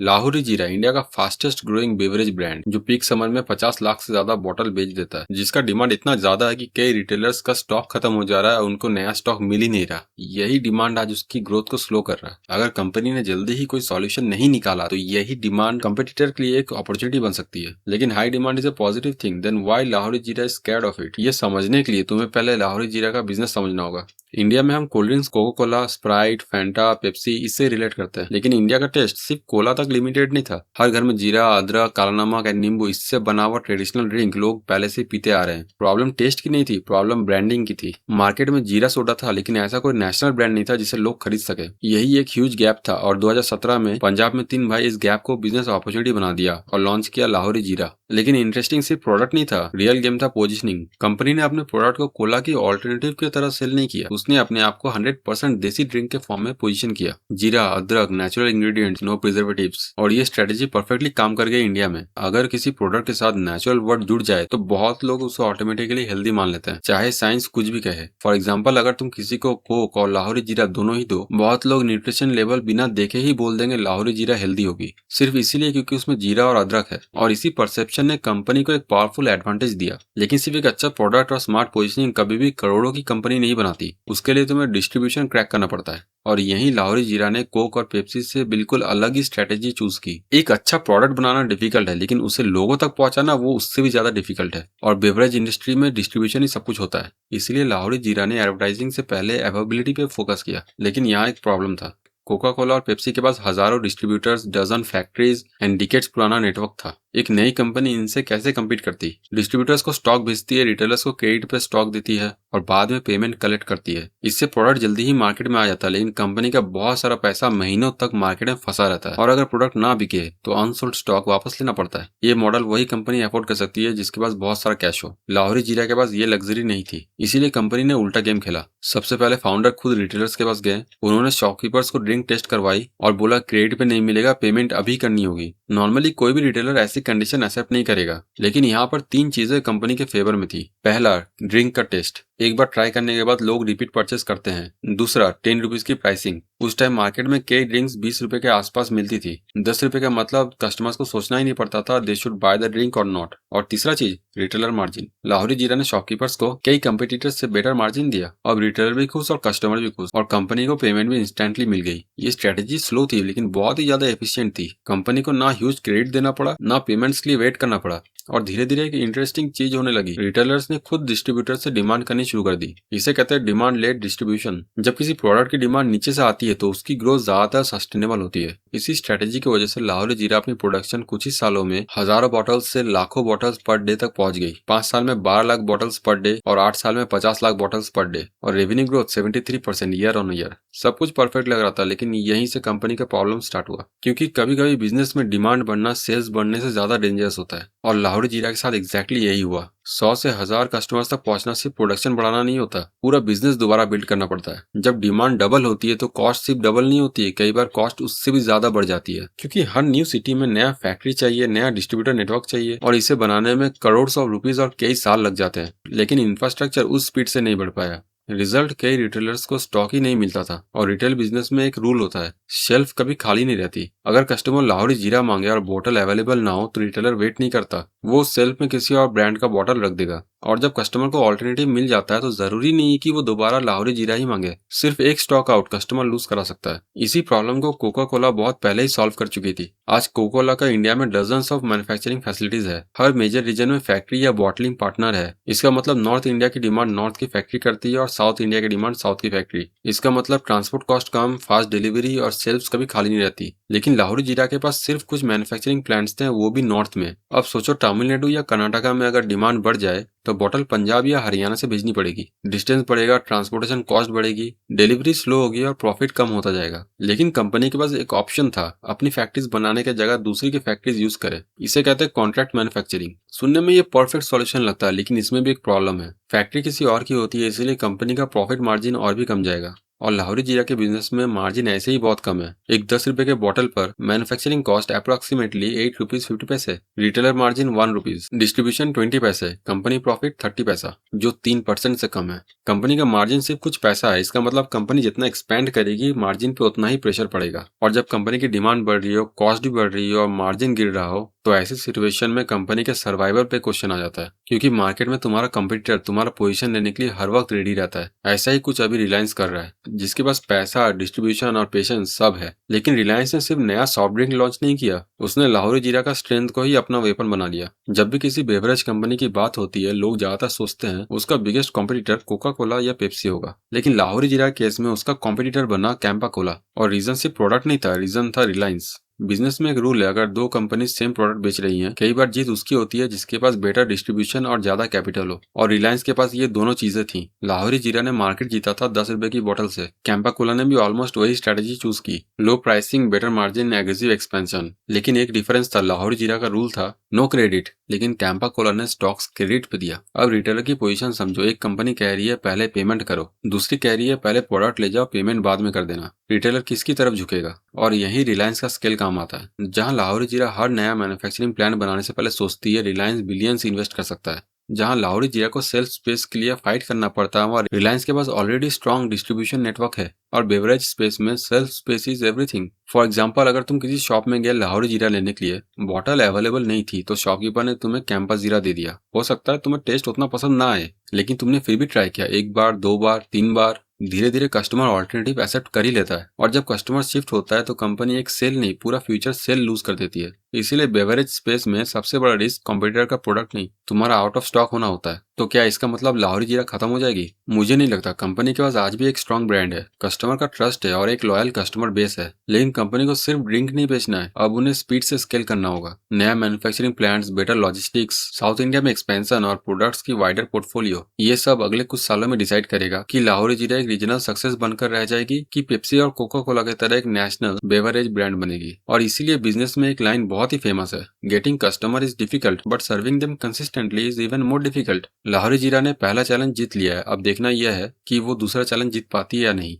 लाहौरी जीरा इंडिया का fastest growing beverage brand जो पीक समर में 50 लाख से ज्यादा बोतल बेच देता है, जिसका डिमांड इतना ज्यादा है कि कई रिटेलर्स का स्टॉक खत्म हो जा रहा है और उनको नया स्टॉक मिल ही नहीं रहा। यही डिमांड आज उसकी ग्रोथ को स्लो कर रहा है। अगर कंपनी ने जल्दी ही कोई सॉल्यूशन नहीं निकाला तो यही डिमांड कंपटीटर के लिए एक अपॉर्चुनिटी बन सकती है। लेकिन high demand is a positive thing, then why Lahori Zeera is scared of it? ये समझने के लिए तुम्हें पहले लाहौरी जीरा का बिजनेस समझना होगा। इंडिया में हम cold drinks Coca Cola, Sprite, Fanta, Pepsi इससे रिलेट करते हैं, लेकिन इंडिया का टेस्ट सिर्फ कोला तक लिमिटेड नहीं था। हर घर में जीरा, अदरक, काला नमक एंड नींबू इससे बना हुआ ट्रेडिशनल ड्रिंक लोग पहले से पीते आ रहे हैं। प्रॉब्लम टेस्ट की नहीं थी, प्रॉब्लम ब्रांडिंग की थी। मार्केट में जीरा सोडा था, लेकिन ऐसा कोई नेशनल ब्रांड नहीं था जिसे लोग खरीद सके। यही एक ह्यूज गैप था और 2017 में पंजाब में 3 भाई इस गैप को बिजनेस अपॉर्चुनिटी बना दिया और लॉन्च किया लाहौरी जीरा। लेकिन इंटरेस्टिंग सिर्फ प्रोडक्ट नहीं था, रियल गेम था पोजिशनिंग। कंपनी ने अपने प्रोडक्ट को कोला की ऑल्टरनेटिव की तरह सेल नहीं किया, उसने अपने आप को 100% देसी ड्रिंक के फॉर्म में पोजीशन किया। जीरा, अदरक, नेचुरल इंग्रेडिएंट्स, नो प्रिजर्वेटिव्स। और ये स्ट्रेटेजी परफेक्टली काम कर गई इंडिया में। अगर किसी प्रोडक्ट के साथ नेचुरल वर्ड जुड़ जाए तो बहुत लोग उसे ऑटोमेटिकली हेल्दी मान लेते हैं, चाहे साइंस कुछ भी कहे। फॉर एग्जाम्पल, अगर तुम किसी को कोक और लाहौरी जीरा दोनों ही दो, बहुत लोग न्यूट्रिशन लेवल बिना देखे ही बोल देंगे लाहौरी जीरा हेल्दी होगी, सिर्फ इसीलिए क्योंकि उसमें जीरा और अदरक है। और इसी परसेप्शन ने कंपनी को एक पावरफुल एडवांटेज दिया। लेकिन सिर्फ एक अच्छा प्रोडक्ट और स्मार्ट पोजीशनिंग कभी भी करोड़ों की कंपनी नहीं बनाती, उसके लिए तुम्हें डिस्ट्रीब्यूशन क्रैक करना पड़ता है। और यही लाहौरी जीरा ने कोक और पेप्सी से बिल्कुल अलग ही स्ट्रेटेजी चूज की। एक अच्छा प्रोडक्ट बनाना डिफिकल्ट है, लेकिन उसे लोगों तक पहुंचाना वो उससे भी ज्यादा डिफिकल्ट है। और बेवरेज इंडस्ट्री में डिस्ट्रीब्यूशन ही सब कुछ होता है। इसलिए लाहौरी जीरा ने एडवर्टाइजिंग से पहले अवेलेबिलिटी पे फोकस किया। लेकिन यहाँ एक प्रॉब्लम था। कोका कोला और पेप्सी के पास हजारों distributors, dozen factories and decades पुराना नेटवर्क था। एक नई कंपनी इनसे कैसे कम्पीट करती? डिस्ट्रीब्यूटर्स को स्टॉक भेजती है, रिटेलर्स को क्रेडिट पे स्टॉक देती है और बाद में पेमेंट कलेक्ट करती है। इससे प्रोडक्ट जल्दी ही मार्केट में आ जाता है, लेकिन कंपनी का बहुत सारा पैसा महीनों तक मार्केट में फंसा रहता है। और अगर प्रोडक्ट ना बिके तो अनसोल्ड स्टॉक वापस लेना पड़ता है। ये मॉडल वही कंपनी अफोर्ड कर सकती है जिसके पास बहुत सारा कैश हो। लाहौरी जीरा के पास ये लग्जरी नहीं थी, इसीलिए कंपनी ने उल्टा गेम खेला। सबसे पहले फाउंडर खुद रिटेलर्स के पास गए, उन्होंने शॉपकीपर्स को ड्रिंक टेस्ट करवाई और बोला क्रेडिट पे नहीं मिलेगा, पेमेंट अभी करनी होगी। नॉर्मली कोई भी रिटेलर ऐसी कंडीशन एक्सेप्ट नहीं करेगा, लेकिन यहाँ पर 3 चीजें कंपनी के फेवर में थी। पहला, ड्रिंक का टेस्ट। एक बार ट्राई करने के बाद लोग रिपीट परचेस करते हैं। दूसरा, 10 रुपीज की प्राइसिंग। उस टाइम मार्केट में कई ड्रिंक्स 20 रुपए के आसपास मिलती थी। 10 रुपए का मतलब कस्टमर्स को सोचना ही नहीं पड़ता था they should by the drink और नॉट। और तीसरा चीज, रिटेलर मार्जिन। लाहौरी जीरा ने शॉपकीपर्स को कई कंपटीटर्स से बेटर मार्जिन दिया। अब रिटेलर भी खुश और कस्टमर भी खुश और कंपनी को पेमेंट भी इंस्टेंटली मिल गई। ये स्ट्रेटेजी स्लो थी, लेकिन बहुत ही ज्यादा एफिशिएंट थी। कंपनी को ना ह्यूज क्रेडिट देना पड़ा, ना पेमेंट्स के लिए वेट करना पड़ा। और धीरे धीरे एक इंटरेस्टिंग चीज होने लगी। रिटेलर्स ने खुद डिस्ट्रीब्यूटर से डिमांड करनी शुरू कर दी। इसे कहते हैं डिमांड लेड डिस्ट्रीब्यूशन। जब किसी प्रोडक्ट की डिमांड नीचे से आती है तो उसकी ग्रोथ ज्यादातर सस्टेनेबल होती है। इसी स्ट्रेटेजी की वजह से लाहौरी जीरा अपनी प्रोडक्शन कुछ ही सालों में हजारों बॉटल्स से लाखों बॉटल्स पर डे तक पहुंच गई। 5 साल में 12 लाख बॉटल्स पर डे और 8 साल में 50 लाख बॉटल्स पर डे। और revenue growth 73% year on year. सब कुछ परफेक्ट लग रहा था, लेकिन यहीं से कंपनी का प्रॉब्लम स्टार्ट हुआ। क्योंकि कभी कभी बिजनेस में डिमांड बढ़ना सेल्स बढ़ने से ज्यादा डेंजरस होता है। और लाहौरी जीरा के साथ एग्जैक्टली यही हुआ। 100 से 1000 कस्टमर्स तक पहुंचना सिर्फ प्रोडक्शन बढ़ाना नहीं होता, पूरा बिजनेस दोबारा बिल्ड करना पड़ता है। जब डिमांड डबल होती है तो कॉस्ट सिर्फ डबल नहीं होती है, कई बार कॉस्ट उससे भी ज्यादा बढ़ जाती है। क्योंकि हर न्यू सिटी में नया फैक्ट्री चाहिए, नया डिस्ट्रीब्यूटर नेटवर्क चाहिए और इसे बनाने में करोड़ ऑफ रुपीज और कई साल लग जाते हैं। लेकिन इंफ्रास्ट्रक्चर उस स्पीड से नहीं बढ़ पाया। रिजल्ट, कई रिटेलर्स को स्टॉक ही नहीं मिलता था। और रिटेल बिजनेस में एक रूल होता है, शेल्फ कभी खाली नहीं रहती। अगर कस्टमर लाहौरी जीरा मांगे और बोतल अवेलेबल ना हो तो रिटेलर वेट नहीं करता, वो शेल्फ में किसी और ब्रांड का बोतल रख देगा। और जब कस्टमर को ऑल्टरनेटिव मिल जाता है तो जरूरी नहीं है कि वो दोबारा लाहौरी जीरा ही मांगे। सिर्फ एक स्टॉक आउट कस्टमर लूज करा सकता है। इसी प्रॉब्लम को कोका कोला बहुत पहले ही सॉल्व कर चुकी थी। आज कोका कोला का इंडिया में डजन्स ऑफ मैन्युफैक्चरिंग फैसिलिटीज है। हर मेजर रीजन में फैक्ट्री या बॉटलिंग पार्टनर है। इसका मतलब नॉर्थ इंडिया की डिमांड नॉर्थ की फैक्ट्री करती है और साउथ इंडिया की डिमांड साउथ की फैक्ट्री। इसका मतलब ट्रांसपोर्ट कॉस्ट कम, फास्ट डिलीवरी और सेल्स कभी खाली नहीं रहती। लेकिन लाहौरी जीरा के पास सिर्फ कुछ मैन्युफैक्चरिंग प्लांट्स थे, वो भी नॉर्थ में। अब सोचो तमिलनाडु या कर्नाटका में अगर डिमांड बढ़ जाए तो बोतल पंजाब या हरियाणा से भेजनी पड़ेगी। डिस्टेंस बढ़ेगा, ट्रांसपोर्टेशन कॉस्ट बढ़ेगी, डिलीवरी स्लो होगी और प्रॉफिट कम होता जाएगा। लेकिन कंपनी के पास एक ऑप्शन था, अपनी फैक्ट्रीज बनाने के जगह दूसरी की फैक्ट्रीज यूज करे। इसे कहते हैं कॉन्ट्रैक्ट मैन्युफैक्चरिंग। सुनने में ये परफेक्ट सॉल्यूशन लगता है, लेकिन इसमें भी एक प्रॉब्लम है। फैक्ट्री किसी और की होती है, इसलिए कंपनी का प्रॉफिट मार्जिन और भी कम जाएगा। और लाहौरी जीरा के बिजनेस में मार्जिन ऐसे ही बहुत कम है। एक 10 रुपए के बॉटल पर मैन्युफैक्चरिंग कॉस्ट अप्रोक्सीमेटली 8 रुपीज 50 पैसे, रिटेलर मार्जिन 1 रुपीज, डिस्ट्रीब्यूशन 20 पैसे, कंपनी प्रॉफिट 30 पैसा, जो 3% से कम है। कंपनी का मार्जिन सिर्फ कुछ पैसा है, इसका मतलब कंपनी जितना एक्सपेंड करेगी मार्जिन पे उतना ही प्रेशर पड़ेगा। और जब कंपनी की डिमांड बढ़ रही हो, कॉस्ट भी बढ़ रही हो और मार्जिन गिर रहा हो, तो ऐसी सिचुएशन में कंपनी के सर्वाइवल पे क्वेश्चन आ जाता है, क्योंकि मार्केट में तुम्हारा कंपटीटर तुम्हारा पोजीशन लेने के लिए हर वक्त रेडी रहता है। ऐसा ही कुछ अभी रिलायंस कर रहा है, जिसके पास पैसा, डिस्ट्रीब्यूशन और पेशेंस सब है। लेकिन रिलायंस ने सिर्फ नया सॉफ्ट ड्रिंक लॉन्च नहीं किया, उसने लाहौरी जीरा का स्ट्रेंथ को ही अपना वेपन बना लिया। जब भी किसी बेवरेज कंपनी की बात होती है, लोग ज्यादातर सोचते हैं उसका बिगेस्ट कॉम्पिटिटर कोका कोला या पेप्सी होगा, लेकिन लाहौरी जीरा केस में उसका कॉम्पिटिटर बना कैंपा कोला। और रीजन सिर्फ प्रोडक्ट नहीं था, रीजन था रिलायंस। बिजनेस में एक रूल है, अगर दो कंपनी सेम प्रोडक्ट बेच रही हैं, कई बार जीत उसकी होती है जिसके पास बेटर डिस्ट्रीब्यूशन और ज्यादा कैपिटल हो, और रिलायंस के पास ये दोनों चीजें थी। लाहौरी जीरा ने मार्केट जीता था 10 रुपए की बोतल से, कैंपा कोला ने भी ऑलमोस्ट वही स्ट्रेटेजी चूज की, low pricing, better margin, aggressive expansion. लेकिन एक डिफरेंस था, लाहौरी जीरा का रूल था नो क्रेडिट, लेकिन कैंपा कोला ने स्टॉक्स क्रेडिट पे दिया। अब रिटेलर की पोजीशन समझो, एक कंपनी कह रही है पहले पेमेंट करो, दूसरी कह रही है पहले प्रोडक्ट ले जाओ, पेमेंट बाद में कर देना। रिटेलर किसकी तरफ झुकेगा? और यही रिलायंस का स्केल काम आता है। जहां लाहौरी जीरा हर नया मैन्युफैक्चरिंग प्लांट बनाने से पहले सोचती है रिलायंस बिलियंस इन्वेस्ट कर सकता है। जहां लाहौरी जीरा को सेल्फ स्पेस के लिए फाइट करना पड़ता है, वहां रिलायंस के पास ऑलरेडी स्ट्रॉन्ग डिस्ट्रीब्यूशन नेटवर्क है। और बेवरेज स्पेस में self space is everything. For example, अगर तुम किसी शॉप में गए लाहौरी जीरा लेने के लिए, बॉटल अवेलेबल नहीं थी, तो शॉपकीपर ने तुम्हें कैंपस जीरा दे दिया। हो सकता है तुम्हें टेस्ट उतना पसंद ना आए, लेकिन तुमने फिर भी ट्राई किया, एक बार, 2 बार, 3 बार। धीरे धीरे कस्टमर ऑल्टरनेटिव एक्सेप्ट कर ही लेता है, और जब कस्टमर शिफ्ट होता है तो कंपनी एक सेल नहीं, पूरा फ्यूचर सेल लूज कर देती है। इसीलिए बेवरेज स्पेस में सबसे बड़ा रिस्क कॉम्पिटिटर का प्रोडक्ट नहीं, तुम्हारा आउट ऑफ स्टॉक होना होता है। तो क्या इसका मतलब लाहौरी जीरा खत्म हो जाएगी? मुझे नहीं लगता। कंपनी के पास आज भी एक स्ट्रॉन्ग ब्रांड है, कस्टमर का ट्रस्ट है और एक लॉयल कस्टमर बेस है। लेकिन कंपनी को सिर्फ ड्रिंक नहीं बेचना है, अब उन्हें स्पीड से स्केल करना होगा। नया manufacturing plants, better logistics, south India में एक्सपेंशन और प्रोडक्ट्स की वाइडर पोर्टफोलियो, ये सब अगले कुछ सालों में डिसाइड करेगा कि लाहौरी जीरा एक रीजनल सक्सेस बनकर रह जाएगी कि पेप्सी और कोका कोला की तरह एक नेशनल बेवरेज ब्रांड बनेगी। और इसीलिए बिजनेस में एक लाइन बहुत ही फेमस है, getting customer is difficult but serving them consistently is even more difficult. Lahori जीरा ने पहला चैलेंज जीत लिया है, अब देखना यह है कि वो दूसरा चैलेंज जीत पाती है या नहीं।